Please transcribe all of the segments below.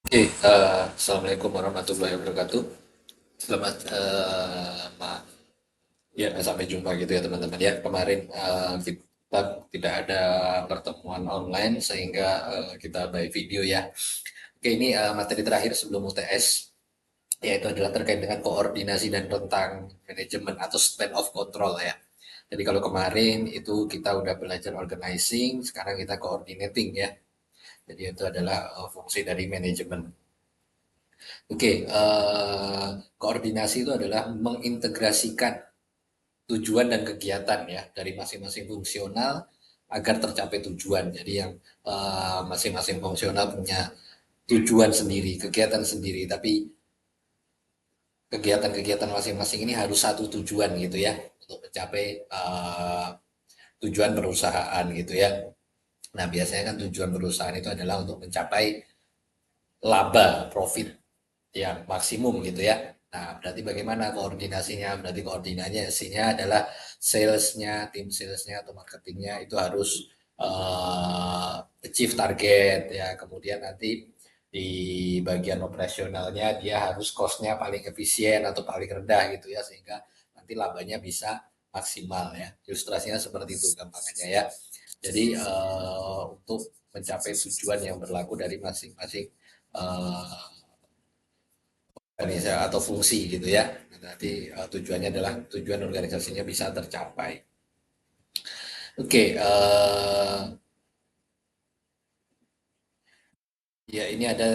Assalamualaikum warahmatullahi wabarakatuh. Selamat ya sampai jumpa gitu ya teman-teman ya. Kemarin kita tidak ada pertemuan online sehingga kita by video ya. Oke, ini materi terakhir sebelum UTS yaitu adalah terkait dengan koordinasi dan tentang manajemen atau span of control ya. Jadi kalau kemarin itu kita udah belajar organizing, sekarang kita coordinating ya. Jadi itu adalah fungsi dari manajemen. Oke, koordinasi itu adalah mengintegrasikan tujuan dan kegiatan ya dari masing-masing fungsional agar tercapai tujuan. Jadi yang masing-masing fungsional punya tujuan sendiri, kegiatan sendiri, tapi kegiatan-kegiatan masing-masing ini harus satu tujuan gitu ya untuk mencapai tujuan perusahaan gitu ya. Nah, biasanya kan tujuan perusahaan itu adalah untuk mencapai laba, profit yang maksimum gitu ya. Nah, berarti bagaimana koordinasinya? Berarti koordinasinya adalah salesnya, tim salesnya atau marketingnya itu harus achieve target ya. Kemudian nanti di bagian operasionalnya dia harus costnya paling efisien atau paling rendah gitu ya sehingga nanti labanya bisa maksimal ya. Ilustrasinya seperti itu gampangnya ya. Jadi untuk mencapai tujuan yang berlaku dari masing-masing uh, organisasi atau fungsi gitu ya. Nanti tujuannya adalah tujuan organisasinya bisa tercapai. Oke, ya ini ada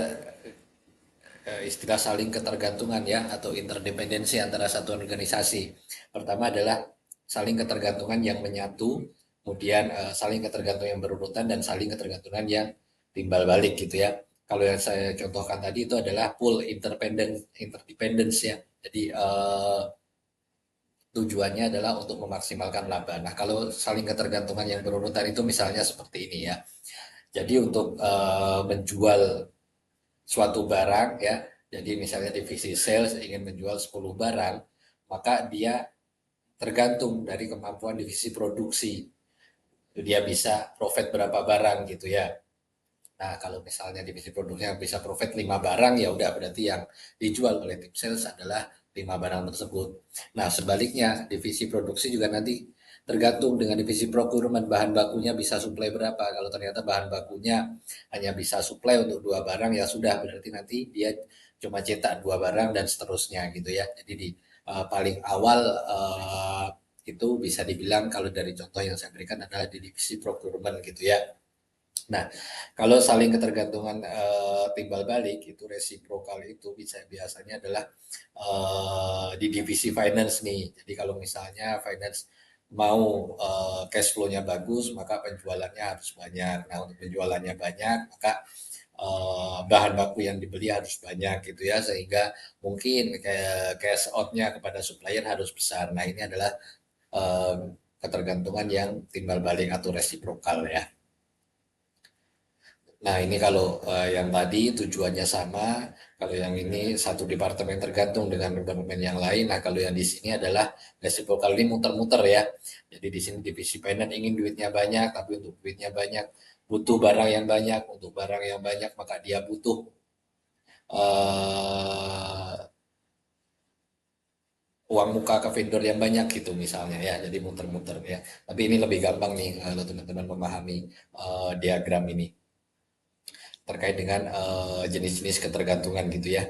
istilah saling ketergantungan ya atau interdependensi antara satu organisasi. Pertama adalah saling ketergantungan yang menyatu, kemudian saling ketergantungan yang berurutan dan saling ketergantungan yang timbal balik gitu ya. Kalau yang saya contohkan tadi itu adalah pool interdependence ya. Jadi tujuannya adalah untuk memaksimalkan laba. Nah, kalau saling ketergantungan yang berurutan itu misalnya seperti ini ya. Jadi untuk menjual suatu barang ya, jadi misalnya divisi sales ingin menjual 10 barang, maka dia tergantung dari kemampuan divisi produksi. Dia bisa profit berapa barang gitu ya. Nah, kalau misalnya divisi produksinya bisa profit 5 barang, ya udah berarti yang dijual oleh tim sales adalah 5 barang tersebut. Nah, sebaliknya divisi produksi juga nanti tergantung dengan divisi procurement bahan bakunya bisa suplai berapa. Kalau ternyata bahan bakunya hanya bisa suplai untuk 2 barang ya sudah berarti nanti dia cuma cetak 2 barang dan seterusnya gitu ya. Jadi di paling awal itu bisa dibilang kalau dari contoh yang saya berikan adalah di divisi procurement gitu ya. Nah, kalau saling ketergantungan timbal balik itu resiprokal itu bisa biasanya adalah di divisi finance nih. Jadi kalau misalnya finance mau cash flow-nya bagus, maka penjualannya harus banyak. Nah, untuk penjualannya banyak, maka bahan baku yang dibeli harus banyak gitu ya, sehingga mungkin kayak cash out-nya kepada supplier harus besar. Nah, ini adalah eh, ketergantungan yang timbal balik atau resiprokal ya. Nah, ini kalau yang tadi tujuannya sama, kalau yang ini satu departemen tergantung dengan departemen yang lain. Nah, kalau yang di sini adalah resiprokal ini muter-muter ya. Jadi di sini divisi finance ingin duitnya banyak, tapi untuk duitnya banyak butuh barang yang banyak. Untuk barang yang banyak maka dia butuh eh, uang muka ke vendor yang banyak gitu misalnya ya. Jadi muter-muter ya. Tapi ini lebih gampang nih kalau teman-teman memahami diagram ini terkait dengan jenis-jenis ketergantungan gitu ya.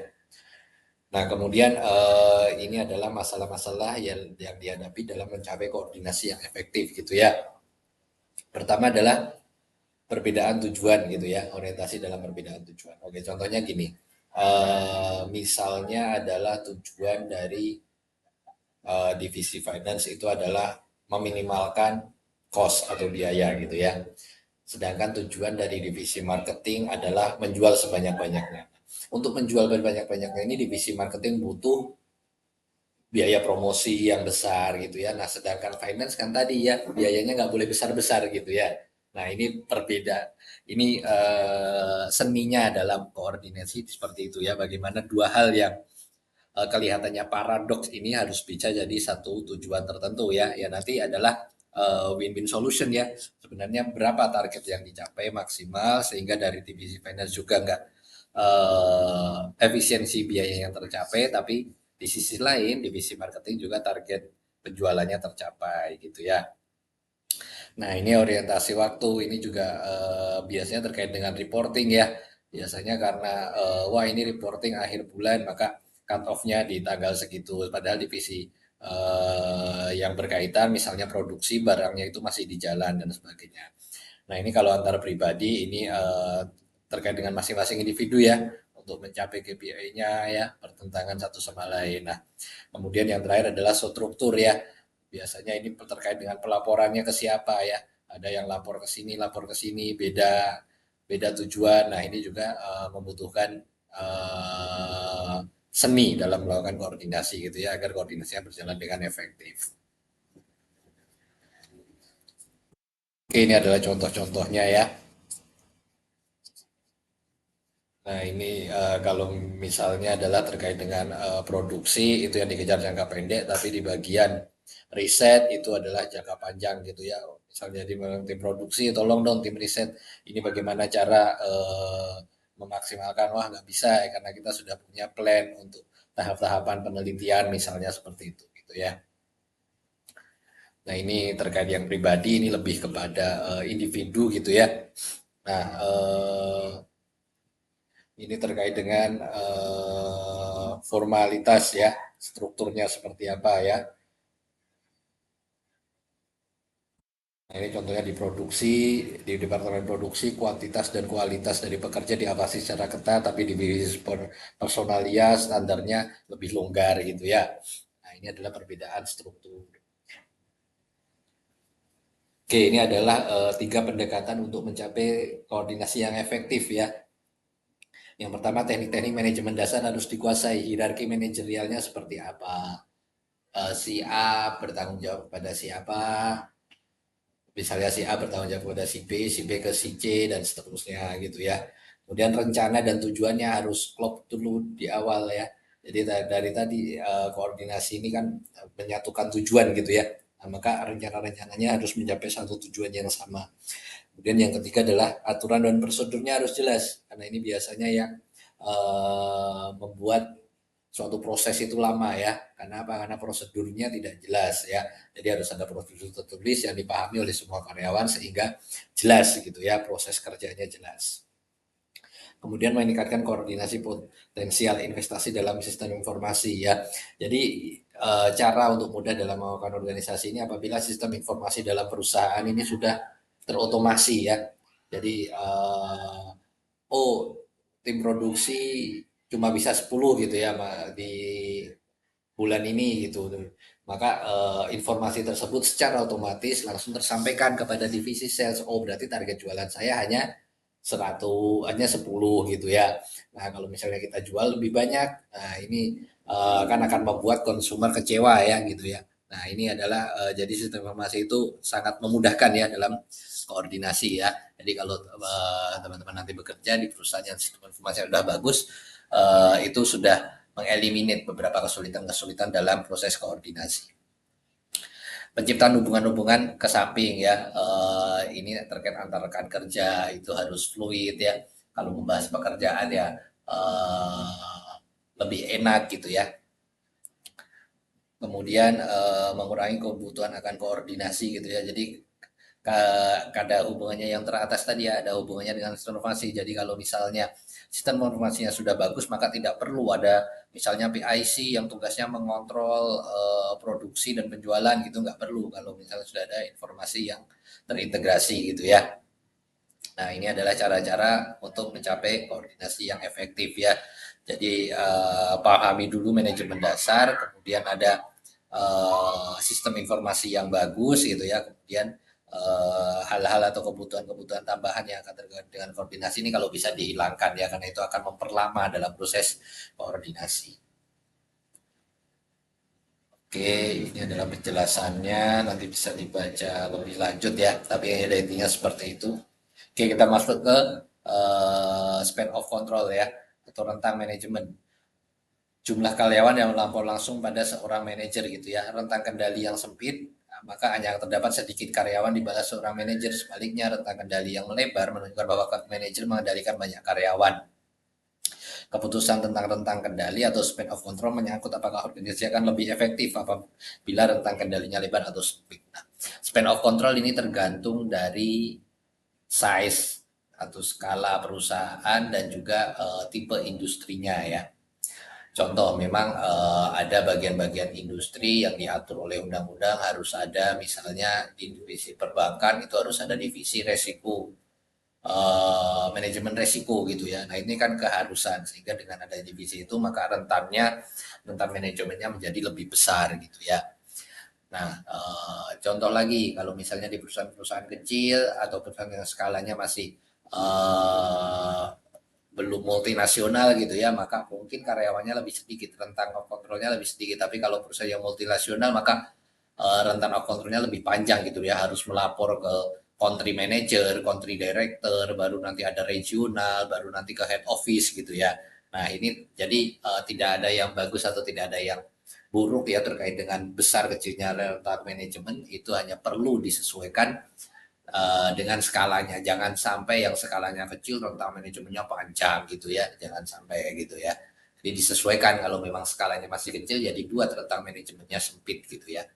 Nah, kemudian ini adalah masalah-masalah yang dihadapi dalam mencapai koordinasi yang efektif gitu ya. Pertama adalah perbedaan tujuan gitu ya, orientasi dalam perbedaan tujuan. Oke, contohnya gini, misalnya adalah tujuan dari divisi finance itu adalah meminimalkan cost atau biaya gitu ya. Sedangkan tujuan dari divisi marketing adalah menjual sebanyak-banyaknya. Untuk menjual sebanyak-banyaknya ini divisi marketing butuh biaya promosi yang besar gitu ya. Nah, sedangkan finance kan tadi ya biayanya nggak boleh besar-besar gitu ya. Nah, ini perbedaan. Ini seninya dalam koordinasi seperti itu ya. Bagaimana dua hal yang kelihatannya paradoks ini harus bisa jadi satu tujuan tertentu ya. Ya nanti adalah win-win solution ya. Sebenarnya berapa target yang dicapai maksimal sehingga dari divisi finance juga nggak efisiensi biaya yang tercapai, tapi di sisi lain divisi marketing juga target penjualannya tercapai gitu ya. Nah, ini orientasi waktu ini juga biasanya terkait dengan reporting ya. Biasanya karena wah ini reporting akhir bulan maka cut off-nya di tanggal segitu. Padahal divisi yang berkaitan misalnya produksi barangnya itu masih di jalan dan sebagainya. Nah, ini kalau antar pribadi ini terkait dengan masing-masing individu ya untuk mencapai KPI-nya ya bertentangan satu sama lain. Nah, kemudian yang terakhir adalah struktur ya. Biasanya ini terkait dengan pelaporannya ke siapa ya. Ada yang lapor ke sini, beda beda tujuan. Nah, ini juga membutuhkan seni dalam melakukan koordinasi gitu ya agar koordinasinya berjalan dengan efektif. Oke, ini adalah contoh-contohnya ya. Nah, ini kalau misalnya adalah terkait dengan produksi itu yang dikejar jangka pendek, tapi di bagian riset itu adalah jangka panjang gitu ya. Misalnya di tim produksi, tolong dong tim riset, ini bagaimana cara memaksimalkan, wah nggak bisa ya, karena kita sudah punya plan untuk tahap-tahapan penelitian misalnya seperti itu gitu ya. Nah, ini terkait yang pribadi, ini lebih kepada individu gitu ya. Nah, ini terkait dengan formalitas ya, strukturnya seperti apa ya. Nah, ini contohnya di produksi, di departemen produksi, kuantitas dan kualitas dari pekerja diawasi secara ketat, tapi di bisnis personalia standarnya lebih longgar gitu ya. Nah, ini adalah perbedaan struktur. Oke, ini adalah tiga pendekatan untuk mencapai koordinasi yang efektif ya. Yang pertama, teknik-teknik manajemen dasar harus dikuasai. Hierarki manajerialnya seperti apa? Si A bertanggung jawab pada siapa, misalnya si A bertanggung jawab pada si B ke si C dan seterusnya gitu ya. Kemudian rencana dan tujuannya harus klop dulu di awal ya. Jadi dari tadi koordinasi ini kan menyatukan tujuan gitu ya. Nah, maka rencana-rencananya harus mencapai satu tujuan yang sama. Kemudian yang ketiga adalah aturan dan prosedurnya harus jelas karena ini biasanya yang membuat suatu proses itu lama ya. Karena apa? Karena prosedurnya tidak jelas ya. Jadi harus ada prosedur tertulis yang dipahami oleh semua karyawan sehingga jelas gitu ya, proses kerjanya jelas. Kemudian meningkatkan koordinasi potensial investasi dalam sistem informasi ya. Jadi cara untuk mudah dalam melakukan organisasi ini apabila sistem informasi dalam perusahaan ini sudah terotomasi ya. Jadi oh tim produksi cuma bisa 10 gitu ya di bulan ini gitu. Maka informasi tersebut secara otomatis langsung tersampaikan kepada divisi sales. Oh, berarti target jualan saya hanya 100, hanya 10 gitu ya. Nah, kalau misalnya kita jual lebih banyak, nah ini kan akan membuat konsumer kecewa ya gitu ya. Nah, ini adalah jadi sistem informasi itu sangat memudahkan ya dalam koordinasi ya. Jadi kalau teman-teman nanti bekerja di perusahaan yang sistem informasi sudah bagus, itu sudah mengeliminate beberapa kesulitan-kesulitan dalam proses koordinasi. Penciptaan hubungan-hubungan ke samping ya, ini terkait antar rekan kerja itu harus fluid ya. Kalau membahas pekerjaan ya lebih enak gitu ya. Kemudian mengurangi kebutuhan akan koordinasi gitu ya. Jadi ada hubungannya yang teratas tadi ya, ada hubungannya dengan sistem informasi. Jadi kalau misalnya sistem informasinya sudah bagus, maka tidak perlu ada misalnya PIC yang tugasnya mengontrol produksi dan penjualan gitu, nggak perlu kalau misalnya sudah ada informasi yang terintegrasi gitu ya. Nah, ini adalah cara-cara untuk mencapai koordinasi yang efektif ya. Jadi pahami dulu manajemen dasar, kemudian ada sistem informasi yang bagus gitu ya, kemudian hal-hal atau kebutuhan-kebutuhan tambahan yang akan terkait dengan koordinasi ini kalau bisa dihilangkan ya, karena itu akan memperlama dalam proses koordinasi. Oke, ini adalah penjelasannya, nanti bisa dibaca lebih lanjut ya, tapi ada intinya seperti itu. Oke, kita masuk ke span of control ya, atau rentang manajemen. Jumlah karyawan yang melampau langsung pada seorang manajer gitu ya. Rentang kendali yang sempit, maka hanya terdapat sedikit karyawan di bawah seorang manajer. Sebaliknya, rentang kendali yang melebar menunjukkan bahwa manajer mengendalikan banyak karyawan. keputusan tentang rentang kendali atau span of control menyangkut apakah organisasi akan lebih efektif apabila rentang kendalinya lebar atau sempit. Nah, span of control ini tergantung dari size atau skala perusahaan dan juga tipe industrinya ya. Contoh, memang ada bagian-bagian industri yang diatur oleh undang-undang harus ada, misalnya di divisi perbankan itu harus ada divisi resiko, manajemen resiko gitu ya. Nah ini kan keharusan, sehingga dengan ada divisi itu maka rentan manajemennya menjadi lebih besar gitu ya. Nah, contoh lagi kalau misalnya di perusahaan-perusahaan kecil atau perusahaan yang skalanya masih eh, belum multinasional gitu ya, maka mungkin karyawannya lebih sedikit, rentang of controlnya lebih sedikit. Tapi kalau perusahaan yang multinasional, maka rentan of controlnya lebih panjang gitu ya, harus melapor ke country manager, country director, baru nanti ada regional, baru nanti ke head office gitu ya. Nah ini jadi tidak ada yang bagus atau tidak ada yang buruk ya terkait dengan besar kecilnya rentan manajemen, itu hanya perlu disesuaikan dengan skalanya. Jangan sampai yang skalanya kecil rentang manajemennya panjang gitu ya. Jangan sampai gitu ya. Jadi disesuaikan, kalau memang skalanya masih kecil jadi buat rentang manajemennya sempit gitu ya.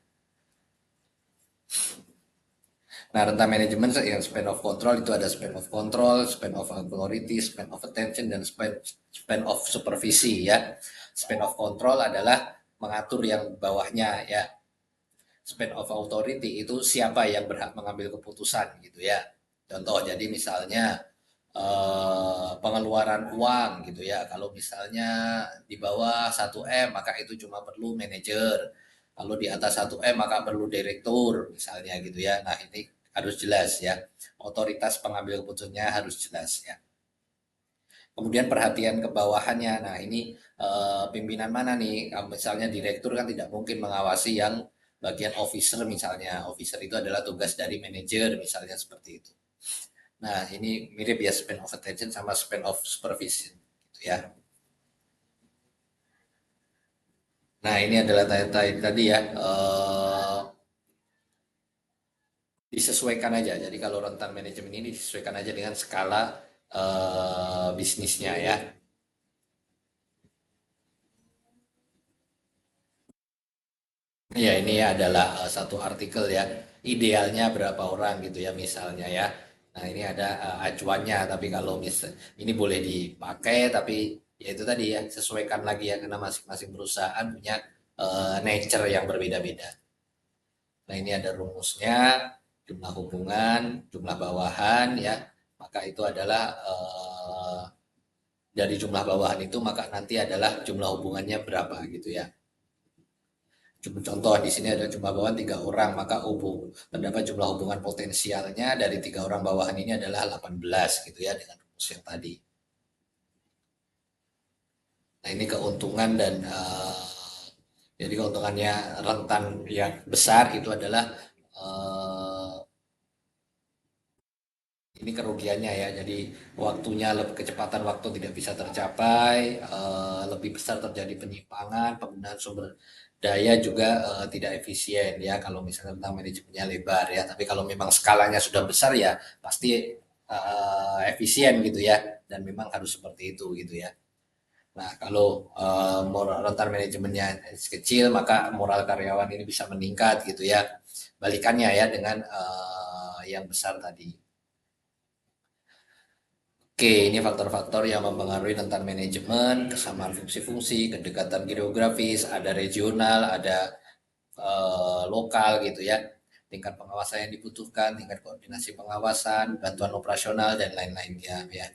Nah, rentang manajemen yang span of control itu ada span of control, span of authority, span of attention, dan span of supervisi ya. Span of control adalah mengatur yang bawahnya ya. Span of authority itu siapa yang berhak mengambil keputusan gitu ya. Contoh, jadi misalnya pengeluaran uang gitu ya. Kalau misalnya di bawah 1 M maka itu cuma perlu manajer. Kalau di atas 1 M maka perlu direktur misalnya gitu ya. Nah, ini harus jelas ya. Otoritas pengambil keputusannya harus jelas ya. Kemudian perhatian ke bawahannya. Nah, ini pimpinan mana nih? Misalnya direktur kan tidak mungkin mengawasi yang bagian officer misalnya. Officer itu adalah tugas dari manajer misalnya, seperti itu. Nah, ini mirip ya, span of attention sama span of supervision gitu ya. Nah, ini adalah tadi ya, disesuaikan aja. Jadi kalau rentan manajemen ini disesuaikan aja dengan skala bisnisnya ya. Ya, ini adalah satu artikel ya. Idealnya berapa orang gitu ya misalnya ya. Nah, ini ada acuannya, tapi kalau ini boleh dipakai, tapi ya itu tadi ya, sesuaikan lagi ya, karena masing-masing perusahaan punya nature yang berbeda-beda. Nah, ini ada rumusnya, jumlah hubungan, jumlah bawahan ya. Maka itu adalah dari jumlah bawahan itu maka nanti adalah jumlah hubungannya berapa gitu ya. Contoh di sini ada jumlah bawahan 3 orang, maka terdapat jumlah hubungan potensialnya dari 3 orang bawahan ini adalah 18 gitu ya, dengan rumus yang tadi. Nah, ini keuntungan dan jadi keuntungannya rentan yang besar itu adalah uh, ini kerugiannya ya. Jadi waktunya, kecepatan waktu tidak bisa tercapai, lebih besar terjadi penyimpangan, penggunaan sumber daya juga tidak efisien ya kalau misalnya tentang manajemennya lebar ya. Tapi kalau memang skalanya sudah besar ya pasti efisien gitu ya, dan memang harus seperti itu gitu ya. Nah, kalau moral rentan manajemennya kecil maka moral karyawan ini bisa meningkat gitu ya. Balikannya ya dengan yang besar tadi. Oke, ini faktor-faktor yang mempengaruhi tentang manajemen, kesamaan fungsi-fungsi, kedekatan geografis, ada regional, ada lokal gitu ya. Tingkat pengawasan yang dibutuhkan, tingkat koordinasi pengawasan, bantuan operasional, dan lain-lainnya ya.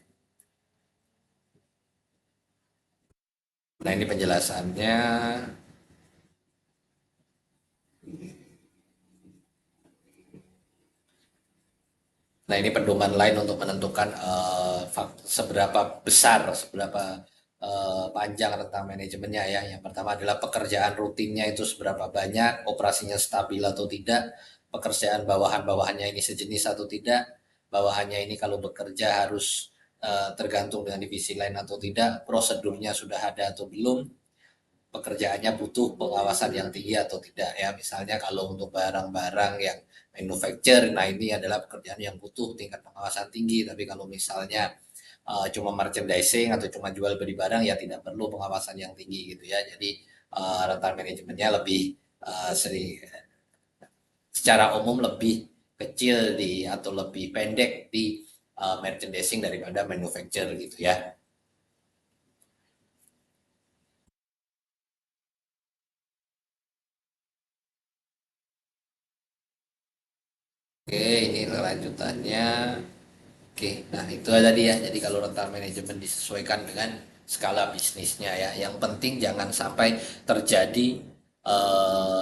Nah, ini penjelasannya. Nah, ini pedoman lain untuk menentukan seberapa besar, seberapa panjang rentang manajemennya ya. Yang pertama adalah pekerjaan rutinnya itu seberapa banyak, operasinya stabil atau tidak, pekerjaan bawahan-bawahannya ini sejenis atau tidak, bawahannya ini kalau bekerja harus tergantung dengan divisi lain atau tidak, prosedurnya sudah ada atau belum, pekerjaannya butuh pengawasan yang tinggi atau tidak ya. Misalnya kalau untuk barang-barang yang manufacture, nah ini adalah pekerjaan yang butuh tingkat pengawasan tinggi. Tapi kalau misalnya cuma merchandising atau cuma jual beli barang, ya tidak perlu pengawasan yang tinggi gitu ya. Jadi rental manajemennya lebih sering secara umum lebih kecil di atau lebih pendek di merchandising daripada manufacture gitu ya. Oke, ini kelanjutannya. Oke, nah itu tadi ya. Jadi kalau rental manajemen disesuaikan dengan skala bisnisnya ya. Yang penting jangan sampai terjadi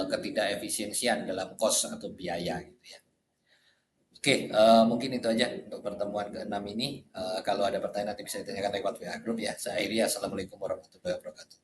ketidakefisiensian dalam cost atau biaya gitu ya. Oke, mungkin itu aja untuk pertemuan ke-6 ini. Kalau ada pertanyaan nanti bisa ditanyakan lewat WA Group ya. Saya Iri, Assalamualaikum warahmatullahi wabarakatuh.